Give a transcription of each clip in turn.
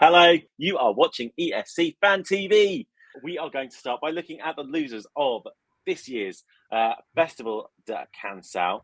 Hello, you are watching ESC Fan TV. We are going to start by looking at the losers of this year's Festival de Canção.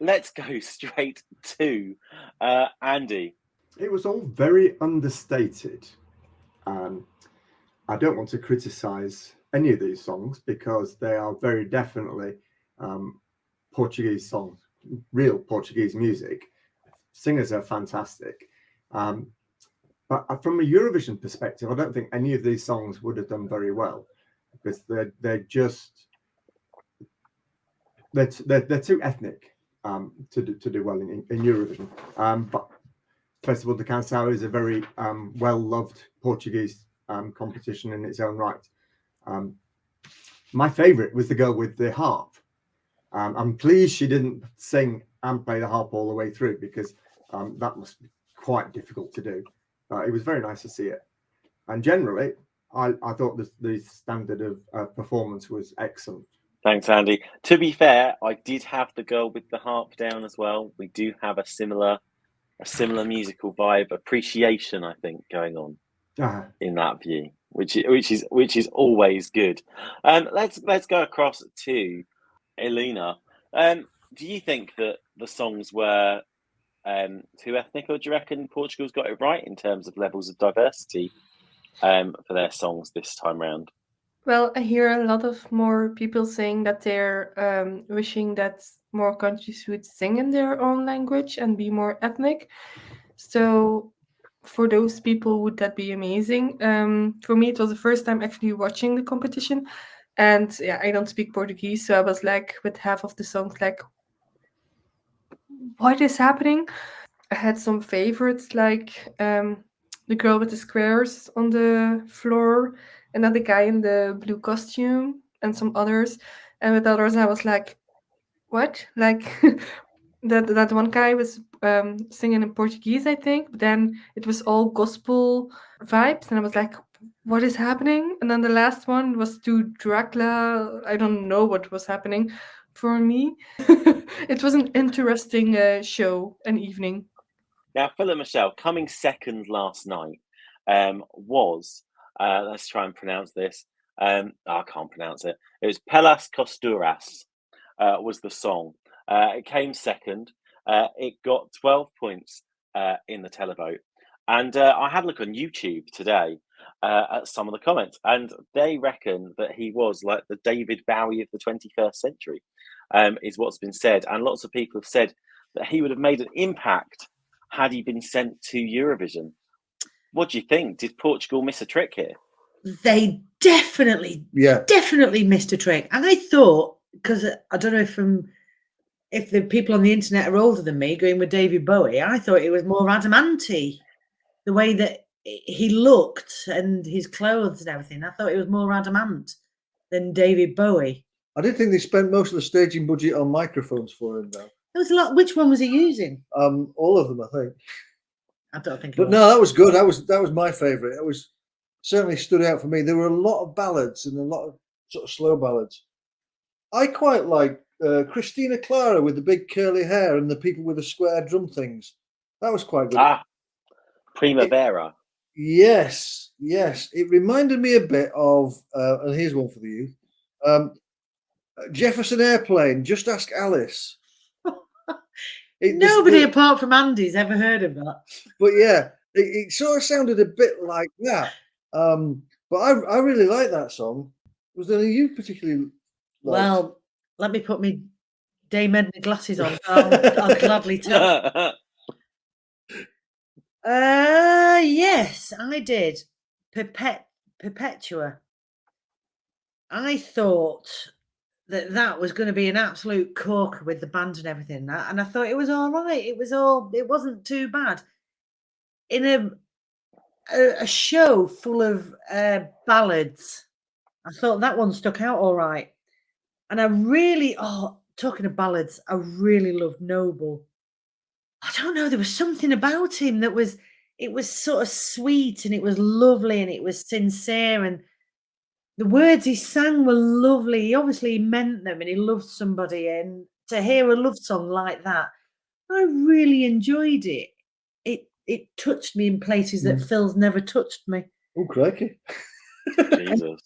Let's go straight to Andy. It was all very understated. I don't want to criticise any of these songs because they are very definitely Portuguese songs, real Portuguese music. Singers are fantastic. But from a Eurovision perspective, I don't think any of these songs would have done very well because they're too ethnic to do well in Eurovision. But Festival de Canção is a very well-loved Portuguese competition in its own right. My favourite was the girl with the harp. I'm pleased she didn't sing and play the harp all the way through because that must be quite difficult to do. It was very nice to see it. And generally, I thought the standard of performance was excellent. Thanks, Andy. To be fair, I did have the girl with the harp down as well. We do have a similar musical vibe, appreciation, I think, going on in that view, which is always good. Let's go across to Elena. Do you think that the songs were too ethnic, or do you reckon Portugal's got it right in terms of levels of diversity for their songs this time round? Well, I hear a lot of more people saying that they're wishing that more countries would sing in their own language and be more ethnic. So for those people, would that be amazing? For me, it was the first time actually watching the competition. And yeah, I don't speak Portuguese, so I was like, with half of the songs, like, what is happening? I had some favorites, like the girl with the squares on the floor, another guy in the blue costume, and some others. And with others, I was like, what? Like that one guy was singing in Portuguese, I think, but then it was all gospel vibes, and I was like, what is happening? And then the last one was to Dracula. I don't know what was happening for me. It was an interesting show and evening. Now, Philip Michelle, coming second last night was, let's try and pronounce this. I can't pronounce it. It was Pelas Costuras was the song. It came second. It got 12 points in the televote. And I had a look on YouTube today at some of the comments, and they reckon that he was like the David Bowie of the 21st century, is what's been said. And lots of people have said that he would have made an impact had he been sent to Eurovision. What do you think? Did Portugal miss a trick here? They definitely missed a trick. And I thought, because I don't know if the people on the internet are older than me going with David Bowie, I thought it was more adamantine. The way that he looked and his clothes and everything, I thought it was more adamant than David Bowie. I did think they spent most of the staging budget on microphones for him, though. There was a lot. Which one was he using? All of them, I think. I don't think. But no, that was good. That was my favourite. It was certainly stood out for me. There were a lot of ballads and a lot of sort of slow ballads. I quite like Christina Clara with the big curly hair and the people with the square drum things. That was quite good. Primavera. Yes. It reminded me a bit of, and here's one for the youth, Jefferson Airplane, Just Ask Alice. Nobody apart from Andy's ever heard of that. But yeah, it sort of sounded a bit like that. But I really like that song. Was there any you particularly liked? Well, let me put my Dame Edna glasses on. I'll gladly tell. Yes, I did. Perpetua. I thought that was going to be an absolute corker with the band and everything, and I thought it was all right. It wasn't too bad. In a show full of ballads, I thought that one stuck out all right. And I really, talking of ballads, I really loved Noble. I don't know, there was something about him that was sort of sweet, and it was lovely, and it was sincere, and the words he sang were lovely. He obviously meant them, and he loved somebody, and to hear a love song like that, I really enjoyed it. It touched me in places that Phil's never touched me. Oh, crikey. Jesus.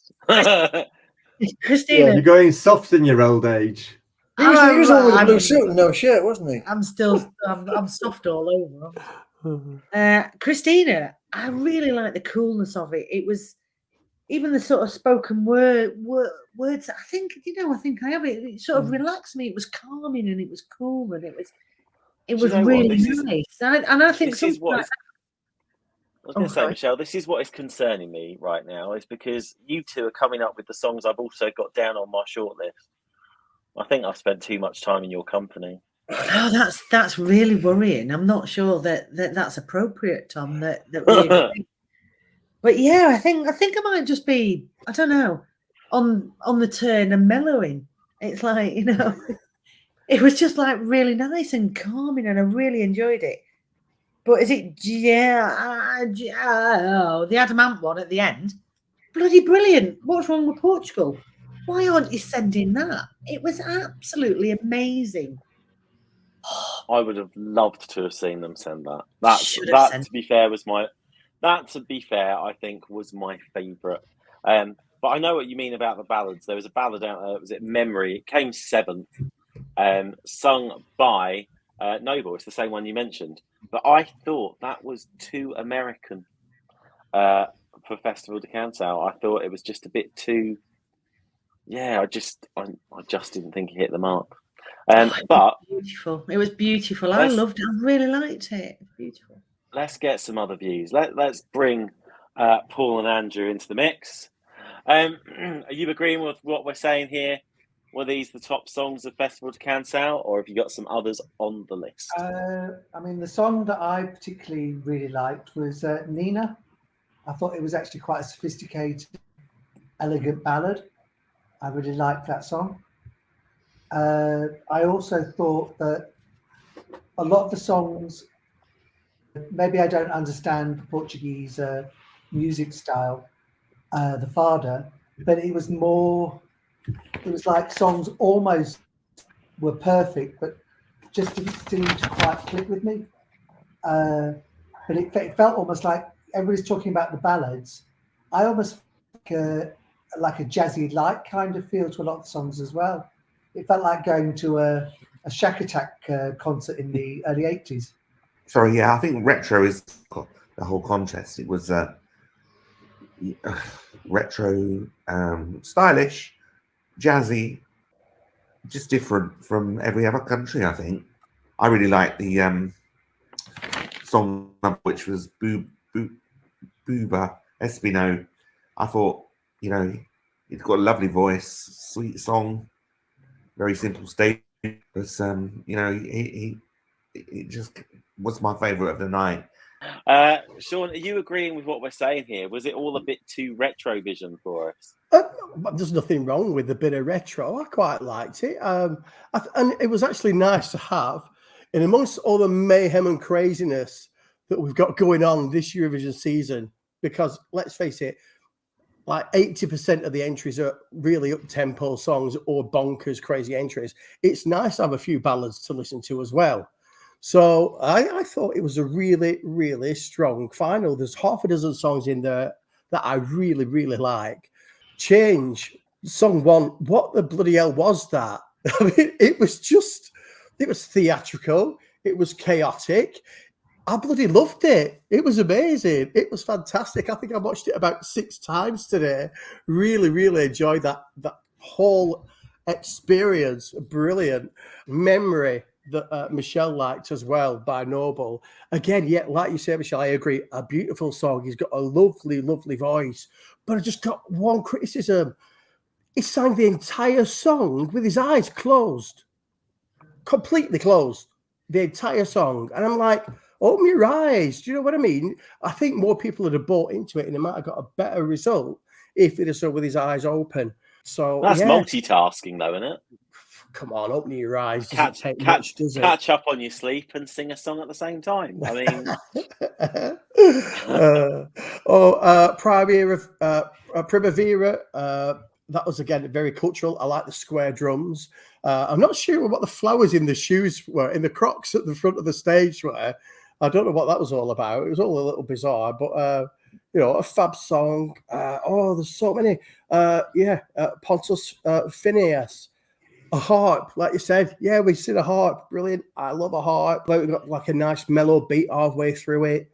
Christina. Yeah, you're going soft in your old age. He was all with a blue suit and no shirt, wasn't he? I'm soft all over. Christina, I really like the coolness of it. It was even the sort of spoken words. I think I have it. It sort of relaxed me. It was calming and it was cool and it was really nice. And I think I was going to say, Michelle, this is what is concerning me right now, is because you two are coming up with the songs I've also got down on my shortlist. I think I've spent too much time in your company. Oh, that's really worrying. I'm not sure that's appropriate, Tom. That we but yeah, I think I might just be, I don't know, on the turn and mellowing. It's like, it was just like really nice and calming, and I really enjoyed it. But is it the Adamant one at the end? Bloody brilliant. What's wrong with Portugal? Why aren't you sending that? It was absolutely amazing. I would have loved to have seen them send that. To be fair, I think was my favourite. But I know what you mean about the ballads. There was a ballad out there. Was it Memory? It came 7th, sung by Noble. It's the same one you mentioned. But I thought that was too American for Festival de Canção. I thought it was just a bit too. Yeah, I just didn't think it hit the mark. But beautiful. It was beautiful. I loved it. I really liked it. Beautiful. Let's get some other views. Let's bring Paul and Andrew into the mix. Are you agreeing with what we're saying here? Were these the top songs of Festival de Canção, or have you got some others on the list? I mean, the song that I particularly really liked was Nina. I thought it was actually quite a sophisticated, elegant ballad. I really liked that song. I also thought that a lot of the songs, maybe I don't understand the Portuguese music style, the Fado, but it was like songs almost were perfect, but just didn't seem to quite click with me. But it felt almost like everybody's talking about the ballads. I almost like a jazzy light kind of feel to a lot of the songs as well. It felt like going to a Shack Attack concert in the early 80s. Sorry, yeah, I think retro is the whole contest. It was retro, stylish, jazzy, just different from every other country, I think. I really like the song, which was Buba Espino. I thought, he's got a lovely voice, sweet song, very simple stage, but it just was my favourite of the night. Sean, are you agreeing with what we're saying here? Was it all a bit too retrovision for us? There's nothing wrong with a bit of retro. I quite liked it. And it was actually nice to have, in amongst all the mayhem and craziness that we've got going on this Eurovision season, because let's face it, like 80% of the entries are really up-tempo songs or bonkers crazy entries. It's nice to have a few ballads to listen to as well. So I thought it was a really, really strong final. There's half a dozen songs in there that I really, really like. Change, song 1, what the bloody hell was that? I mean, it was theatrical, it was chaotic. I bloody loved it. It was amazing. It was fantastic. I think I watched it about 6 times today. Really, really enjoyed that whole experience. Brilliant memory that Michelle liked as well by Noble. Again, yeah, like you say, Michelle, I agree. A beautiful song. He's got a lovely, lovely voice. But I just got one criticism. He sang the entire song with his eyes closed. Completely closed. The entire song. And I'm like, open your eyes. Do you know what I mean? I think more people would have bought into it and they might have got a better result if he'd have sung with his eyes open. So that's multitasking, though, isn't it? Come on, open your eyes. Catch up on your sleep and sing a song at the same time. I mean, Primavera. That was again very cultural. I like the square drums. I'm not sure what the flowers in the shoes were, in the Crocs at the front of the stage were. I don't know what that was all about. It was all a little bizarre, but you know, a fab song. There's so many. Pontus Phineas. A harp, like you said. Yeah, we see a harp. Brilliant. I love a harp. Like, we got like a nice mellow beat halfway through it.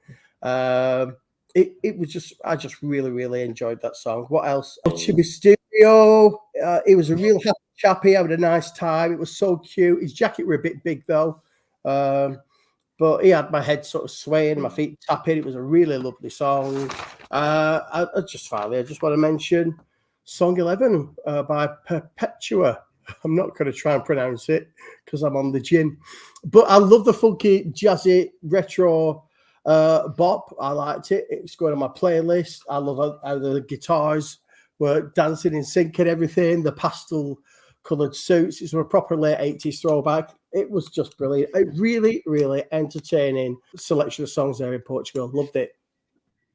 It was just, I just really, really enjoyed that song. What else? Mysterio. It was a real happy chappy. I had a nice time. It was so cute. His jacket were a bit big though. But he had my head sort of swaying, my feet tapping. It was a really lovely song. I just want to mention Song 11 by Perpetua. I'm not going to try and pronounce it because I'm on the gin. But I love the funky, jazzy, retro bop. I liked it. It's going on my playlist. I love how the guitars were dancing in sync and everything. The pastel-coloured suits. It's a proper late 80s throwback. It was just brilliant. A really, really entertaining selection of songs there in Portugal. Loved it.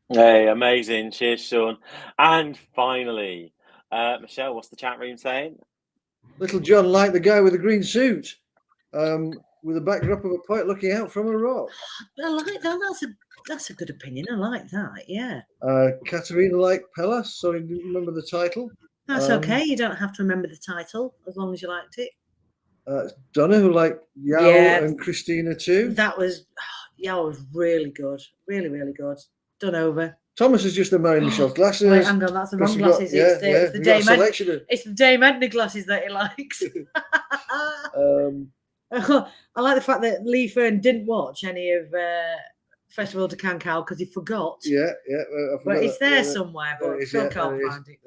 Hey, amazing. Cheers, Sean. And finally, Michelle, what's the chat room saying? Little John liked the guy with the green suit, with a backdrop of a poet looking out from a rock. I like that. That's a good opinion. I like that. Yeah. Katerina liked Pellas, so I didn't remember the title. That's okay. You don't have to remember the title as long as you liked it. Donna, who liked Yao and Christina too. That was Yao was really good. Really, really good. Done over. Thomas is just admiring Michelle's glasses. Wait, hang on, that's the wrong glasses. It's the Dame Edna glasses that he likes. I like the fact that Lee Fern didn't watch any of Festival de Canção because he forgot. Yeah. But it's there somewhere, but Phil can't find it.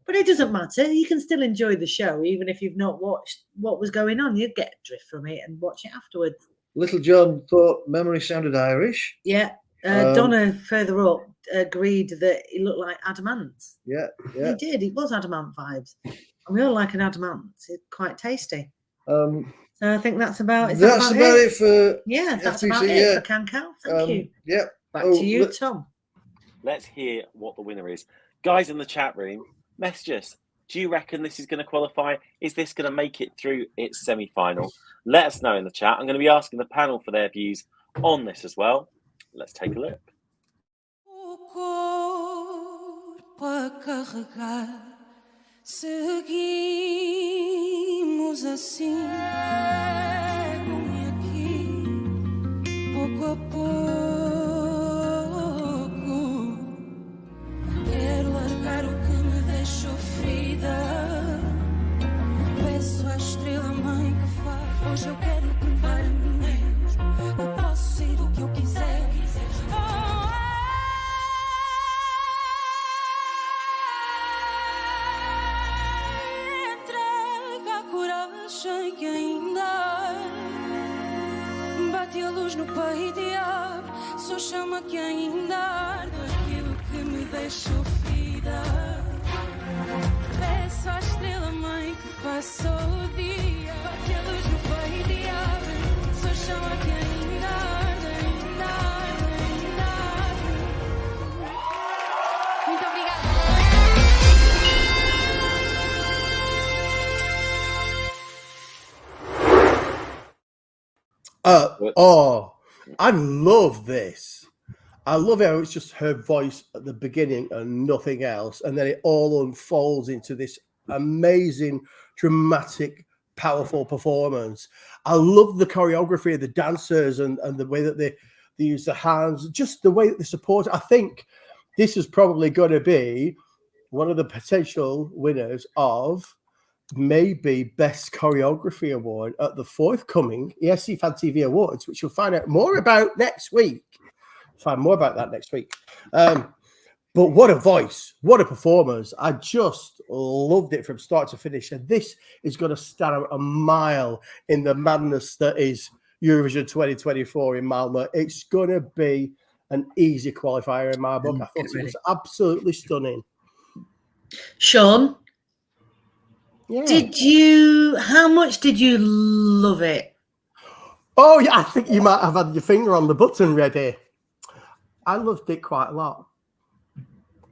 But it doesn't matter. You can still enjoy the show, even if you've not watched what was going on. You'd get a drift from it and watch it afterwards. Little John thought Memory sounded Irish. Yeah. Donna further up agreed that he looked like Adamant. Yeah. He did. It was Adamant vibes. And we all like an Adamant. It's quite tasty. So I think that's about it. That's about it for that's FTC, about it for Canção. Thank you. Yeah. Back to you, Tom. Let's hear what the winner is. Guys in the chat room, message us. Do you reckon this is going to qualify? Is this going to make it through its semi-final? Let us know in the chat. I'm going to be asking the panel for their views on this as well. Let's take a look. Seguimos assim, pouco a pouco. Quero largar o que me deixou ferida. Peço à estrela mãe que faz. Hoje eu quero provar a mim mesmo. Eu posso ser o que eu quiser. Que ainda bate a luz no peito e abre, só chama que ainda arde aquilo que me deixou ferida. sou a estrela mãe que passa o dia. Que a luz no peito e abre. Sou chama que ainda arde, ainda arde, ainda arde. Muito obrigada. I love this. I love how it's just her voice at the beginning and nothing else, and then it all unfolds into this amazing, dramatic, powerful performance. I love the choreography of the dancers and the way that they use the hands, just the way that they support. I think this is probably going to be one of the potential winners of maybe Best Choreography Award at the forthcoming ESC Fan TV Awards, which you'll find out more about next week. Find more about that next week. But what a voice, what a performance. I just loved it from start to finish. And this is going to stand out a mile in the madness that is Eurovision 2024 in Malmö. It's going to be an easy qualifier in my book. I thought it was absolutely stunning. Sean, yeah. How much did you love it? Oh, yeah, I think you might have had your finger on the button ready. I loved it quite a lot.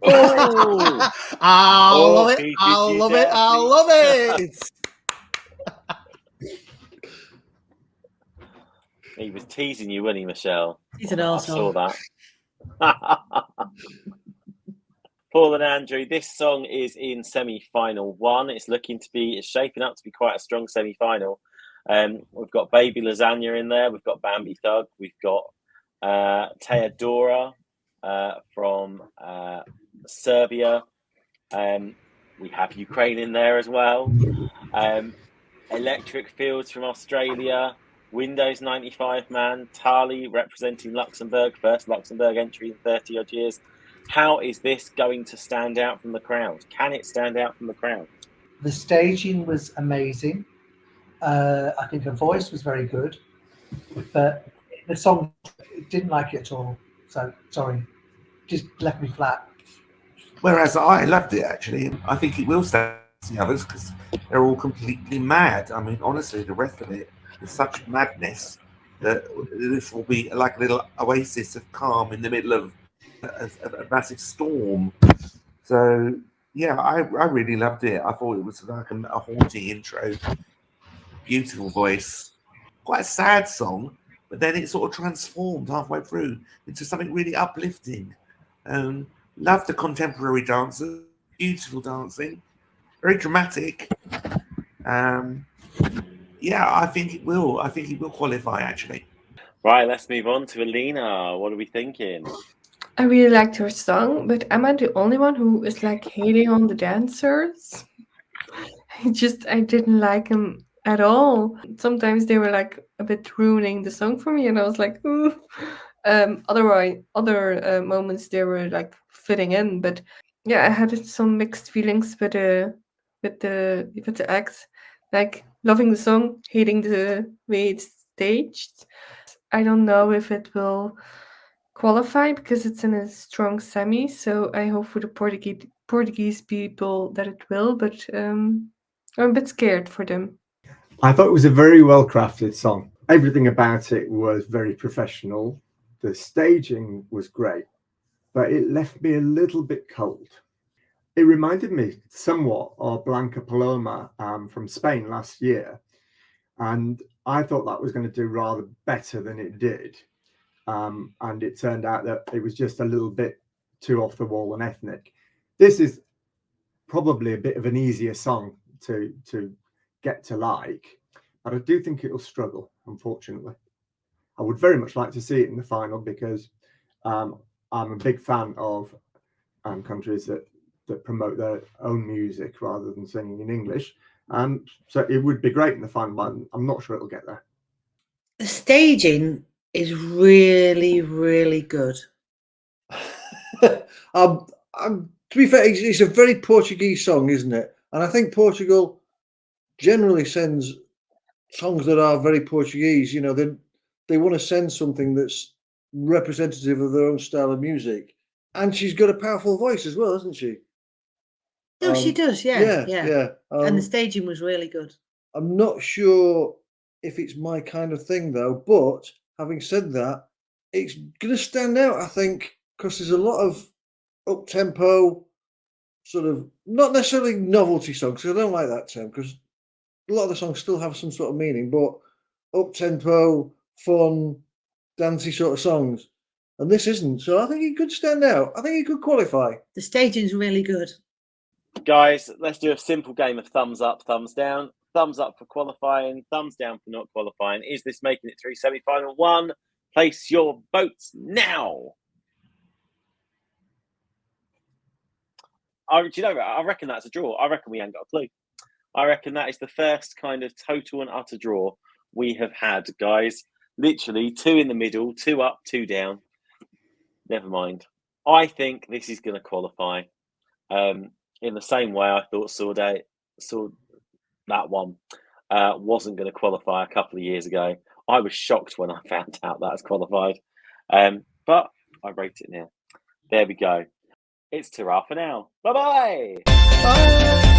Oh, I love it. I love it. I love it. He was teasing you, wasn't he, Michelle? He's an I arsehole. saw that. Paul and Andrew, this song is in semi-final 1. It's shaping up to be quite a strong semi-final. We've got Baby Lasagna in there. We've got Bambi Thug. We've got Teodora from Serbia. We have Ukraine in there as well. Electric Fields from Australia. Windows 95 man. Tali representing Luxembourg. First Luxembourg entry in 30 odd years. How is this going to stand out from the crowd? Can it stand out from the crowd? The staging was amazing. I think her voice was very good, but the song didn't like it at all. So sorry, just left me flat. Whereas I loved it, actually. I think it will stand out to the others because they're all completely mad. I mean, honestly, the rest of it is such madness that this will be like a little oasis of calm in the middle of a massive storm. So yeah, I really loved it. I thought it was like a haunting intro, beautiful voice, quite a sad song, but then it sort of transformed halfway through into something really uplifting. Loved the contemporary dancers, beautiful dancing, very dramatic. Yeah, I think it will qualify, actually. Right, let's move on to Alina. What are we thinking? I really liked her song, but am I the only one who is like hating on the dancers? I didn't like them at all. Sometimes they were like a bit ruining the song for me, and I was like, ooh. Other moments they were like fitting in, but yeah, I had some mixed feelings with the acts, like loving the song, hating the way it's staged. I don't know if it will qualify because it's in a strong semi, so I hope for the Portuguese people that it will, but I'm a bit scared for them. I thought it was a very well crafted song. Everything about it was very professional. The staging was great, but it left me a little bit cold. It reminded me somewhat of Blanca Paloma from Spain last year, and I thought that was going to do rather better than it did. And it turned out that it was just a little bit too off the wall and ethnic. This is probably a bit of an easier song to get to like, but I do think it'll struggle, unfortunately. I would very much like to see it in the final because I'm a big fan of countries that promote their own music rather than singing in English. So it would be great in the final, but I'm not sure it'll get there. The staging is really, really good. To be fair, it's a very Portuguese song, isn't it? And I think Portugal generally sends songs that are very Portuguese. You know, they want to send something that's representative of their own style of music. And she's got a powerful voice as well, hasn't she? Oh, she does, yeah. And the Um, staging was really good. I'm not sure if it's my kind of thing though, but having said that, it's going to stand out, I think, because there's a lot of up-tempo, sort of, not necessarily novelty songs, 'cause I don't like that term, because a lot of the songs still have some sort of meaning, but up-tempo, fun, dancey sort of songs. And this isn't, so I think it could stand out. I think it could qualify. The staging's really good. Guys, let's do a simple game of thumbs up, thumbs down. Thumbs up for qualifying, thumbs down for not qualifying. Is this making it through semi-final one? Place your votes now. Do you know, I reckon that's a draw. I reckon we ain't got a clue. I reckon that is the first kind of total and utter draw we have had, guys. Literally 2 in the middle, 2 up, 2 down. Never mind. I think this is going to qualify. In the same way I thought that one wasn't going to qualify a couple of years ago. I was shocked when I found out that it's qualified. But I rate it now. There we go. It's ta-ra for now. Bye-bye. Bye.